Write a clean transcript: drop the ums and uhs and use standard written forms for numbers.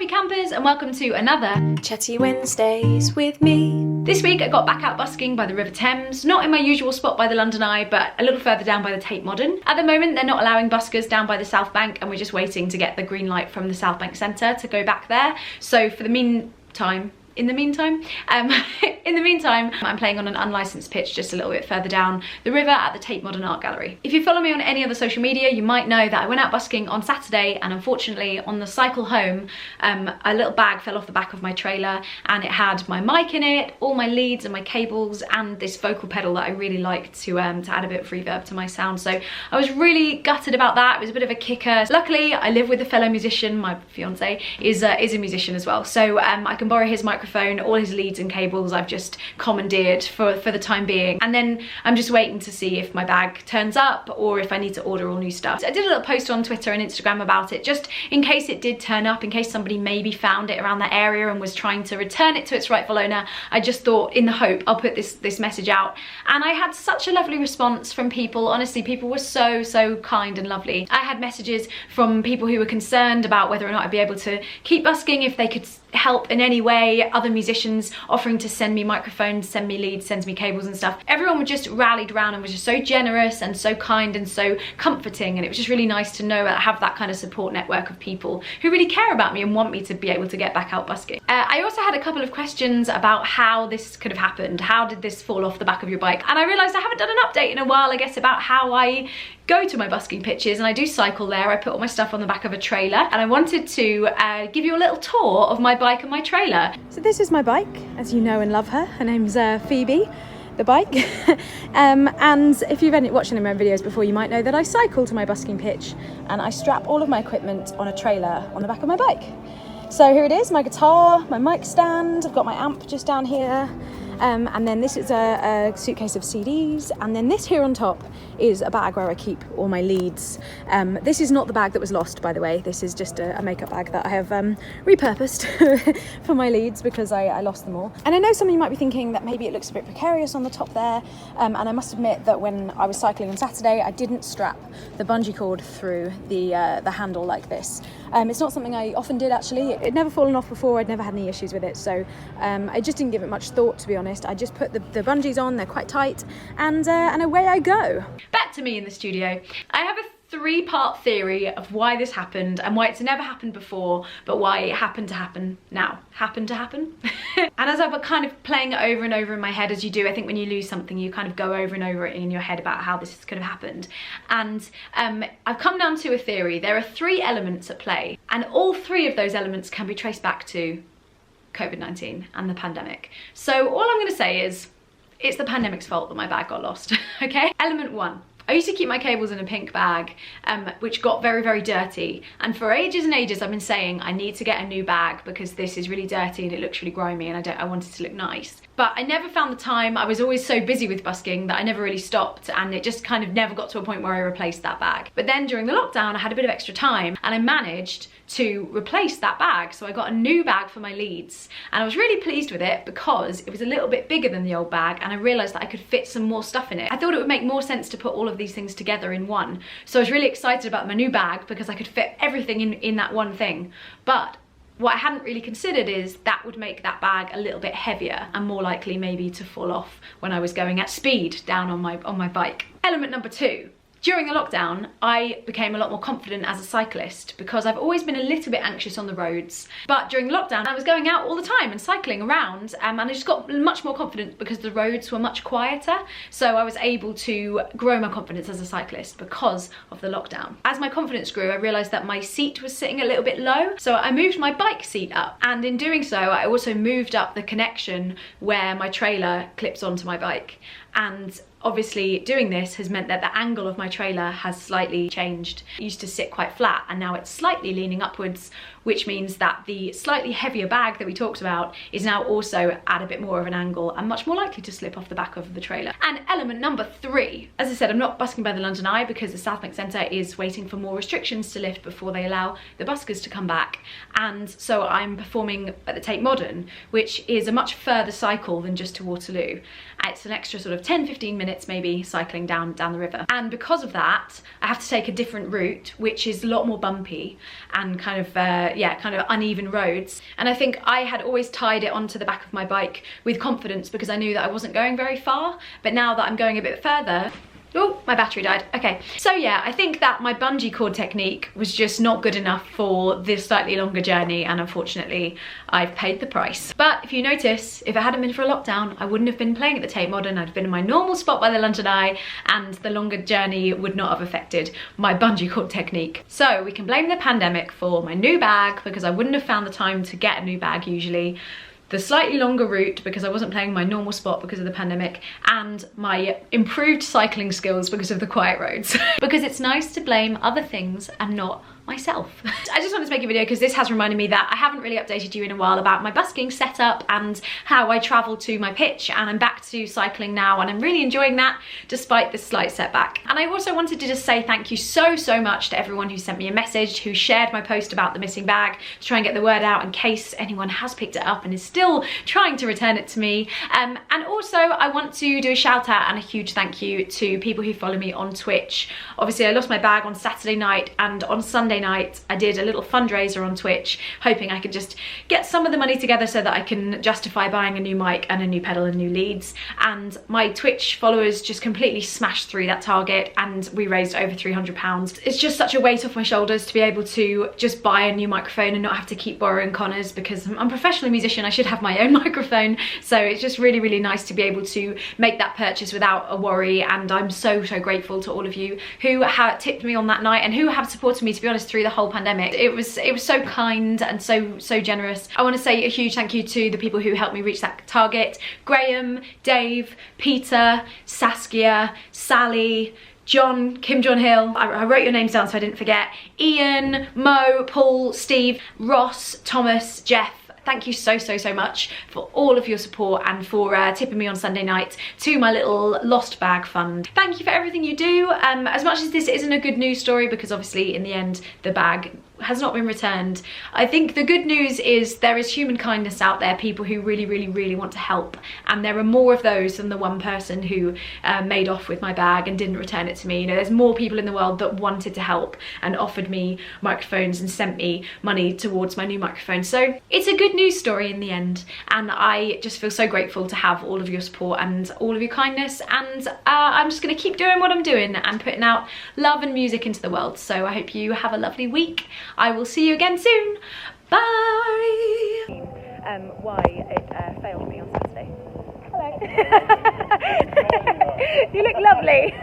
Happy campers and welcome to another Chatty Wednesdays with me. This week I got back out busking by the River Thames, not in my usual spot by the London Eye, but a little further down by the Tate Modern. At the moment they're not allowing buskers down by the South Bank and we're just waiting to get the green light from the South Bank Centre to go back there. So for the meantime, I'm playing on an unlicensed pitch just a little bit further down the river at the Tate Modern Art Gallery. If you follow me on any other social media, you might know that I went out busking on Saturday and unfortunately on the cycle home, a little bag fell off the back of my trailer and it had my mic in it, all my leads and my cables and this vocal pedal that I really like to add a bit of reverb to my sound. So I was really gutted about that. It was a bit of a kicker. Luckily, I live with a fellow musician. My fiance is a musician as well. So I can borrow his microphone, all his leads and cables I've just commandeered for the time being, and then I'm just waiting to see if my bag turns up or if I need to order all new stuff. So I did a little post on Twitter and Instagram about it, just in case it did turn up, in case somebody maybe found it around that area and was trying to return it to its rightful owner. I just thought, in the hope, I'll put this message out. And I had such a lovely response from people. Honestly, people were so kind and lovely. I had messages from people who were concerned about whether or not I'd be able to keep busking, if they could help in any way, other musicians offering to send me microphones, send me leads, send me cables and stuff. Everyone was just rallied around and was just so generous and so kind and so comforting, and it was just really nice to know that I have that kind of support network of people who really care about me and want me to be able to get back out busking. I also had a couple of questions about how this could have happened. How did this fall off the back of your bike? And I realised I haven't done an update in a while, I guess, about how I go to my busking pitches, and I do cycle there. I put all my stuff on the back of a trailer, and I wanted to give you a little tour of my bike and my trailer. So this is my bike, as you know and love her. Her name's Phoebe, the bike. And if you've watched any of my videos before, you might know that I cycle to my busking pitch and I strap all of my equipment on a trailer on the back of my bike. So here it is, my guitar, my mic stand, I've got my amp just down here. And then this is a suitcase of CDs, and then this here on top is a bag where I keep all my leads. This is not the bag that was lost, by the way. This is just a makeup bag that I have repurposed for my leads because I lost them all. And I know some of you might be thinking that maybe it looks a bit precarious on the top there, and I must admit that when I was cycling on Saturday, I didn't strap the bungee cord through the handle like this. It's not something I often did, actually. It'd never fallen off before. I'd never had any issues with it, so I just didn't give it much thought, to be honest. I just put the bungees on, they're quite tight, and away I go. Back to me in the studio. I have a three-part theory of why this happened and why it's never happened before, but why it happened to happen now. Happened to happen? And as I was kind of playing it over and over in my head, as you do, I think when you lose something, you kind of go over and over it in your head about how this could have happened. And I've come down to a theory. There are three elements at play, and all three of those elements can be traced back to COVID-19 and the pandemic. So all I'm going to say is it's the pandemic's fault that my bag got lost. Okay? Element one. I used to keep my cables in a pink bag, which got very dirty, and for ages and ages I've been saying I need to get a new bag because this is really dirty and it looks really grimy, and I wanted to look nice. But I never found the time. I was always so busy with busking that I never really stopped, and it just kind of never got to a point where I replaced that bag. But then during the lockdown I had a bit of extra time and I managed to replace that bag. So I got a new bag for my leads, and I was really pleased with it because it was a little bit bigger than the old bag, and I realised that I could fit some more stuff in it. I thought it would make more sense to put all of these things together in one. So I was really excited about my new bag because I could fit everything in that one thing. But what I hadn't really considered is that would make that bag a little bit heavier and more likely maybe to fall off when I was going at speed down on my bike. Element number two. During the lockdown, I became a lot more confident as a cyclist because I've always been a little bit anxious on the roads. But during lockdown, I was going out all the time and cycling around, and I just got much more confident because the roads were much quieter. So I was able to grow my confidence as a cyclist because of the lockdown. As my confidence grew, I realised that my seat was sitting a little bit low. So I moved my bike seat up, and in doing so, I also moved up the connection where my trailer clips onto my bike. And obviously doing this has meant that the angle of my trailer has slightly changed. It used to sit quite flat and now it's slightly leaning upwards, which means that the slightly heavier bag that we talked about is now also at a bit more of an angle and much more likely to slip off the back of the trailer. And element number three, as I said, I'm not busking by the London Eye because the South Bank Centre is waiting for more restrictions to lift before they allow the buskers to come back. And so I'm performing at the Tate Modern, which is a much further cycle than just to Waterloo. It's an extra sort of 10-15 minutes maybe cycling down the river. And because of that, I have to take a different route, which is a lot more bumpy and kind of yeah, kind of uneven roads. And I think I had always tied it onto the back of my bike with confidence because I knew that I wasn't going very far. But now that I'm going a bit further, oh, my battery died. Okay. So yeah, I think that my bungee cord technique was just not good enough for this slightly longer journey, and unfortunately, I've paid the price. But if you notice, if it hadn't been for a lockdown, I wouldn't have been playing at the Tate Modern. I'd been in my normal spot by the London Eye, and the longer journey would not have affected my bungee cord technique. So we can blame the pandemic for my new bag, because I wouldn't have found the time to get a new bag usually, the slightly longer route because I wasn't playing my normal spot because of the pandemic, and my improved cycling skills because of the quiet roads. Because it's nice to blame other things and not myself. I just wanted to make a video because this has reminded me that I haven't really updated you in a while about my busking setup and how I travel to my pitch, and I'm back to cycling now and I'm really enjoying that despite this slight setback. And I also wanted to just say thank you so much to everyone who sent me a message, who shared my post about the missing bag to try and get the word out in case anyone has picked it up and is still trying to return it to me. And also I want to do a shout out and a huge thank you to people who follow me on Twitch. Obviously I lost my bag on Saturday night, and on Sunday night I did a little fundraiser on Twitch hoping I could just get some of the money together so that I can justify buying a new mic and a new pedal and new leads, and my Twitch followers just completely smashed through that target and we raised over £300. It's just such a weight off my shoulders to be able to just buy a new microphone and not have to keep borrowing Connor's, because I'm a professional musician, I should have my own microphone. So it's just really nice to be able to make that purchase without a worry, and I'm so grateful to all of you who have tipped me on that night and who have supported me, to be honest, through the whole pandemic. It was so kind and so generous. I want to say a huge thank you to the people who helped me reach that target: Graham, Dave, Peter, Saskia, Sally, John, Kim John Hill, I wrote your names down so I didn't forget, Ian, Mo, Paul, Steve, Ross, Thomas, Jeff. Thank you so much for all of your support and for tipping me on Sunday night to my little lost bag fund. Thank you for everything you do. As much as this isn't a good news story, because obviously in the end the bag has not been returned, I think the good news is there is human kindness out there, people who really want to help, and there are more of those than the one person who made off with my bag and didn't return it to me. You know, there's more people in the world that wanted to help and offered me microphones and sent me money towards my new microphone. So it's a good news story in the end, and I just feel so grateful to have all of your support and all of your kindness, and I'm just going to keep doing what I'm doing and putting out love and music into the world. So I hope you have a lovely week. I will see you again soon. Bye. Why it failed me on Saturday. Hello. You look lovely.